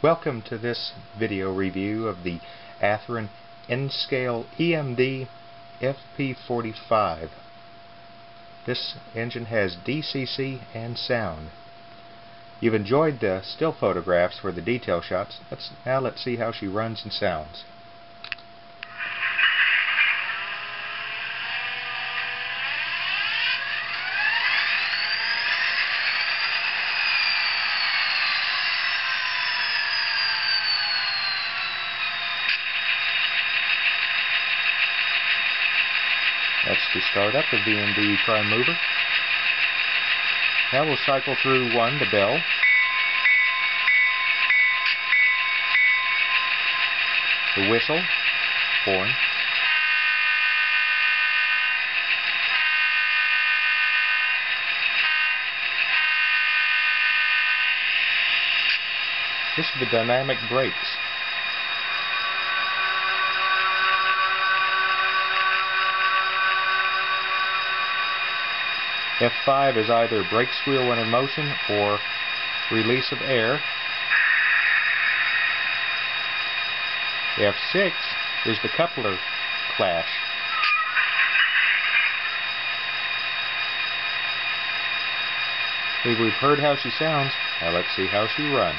Welcome to this video review of the Athearn N-Scale EMD FP45. This engine has DCC and sound. You've enjoyed the still photographs for the detail shots. Now let's see how she runs and sounds. That's the startup of the VND prime mover. Now we'll cycle through one, the bell. The whistle, horn. This is the dynamic brakes. F5 is either brake squeal when in motion or release of air. F6 is the coupler clash. We've heard how she sounds. Now let's see how she runs.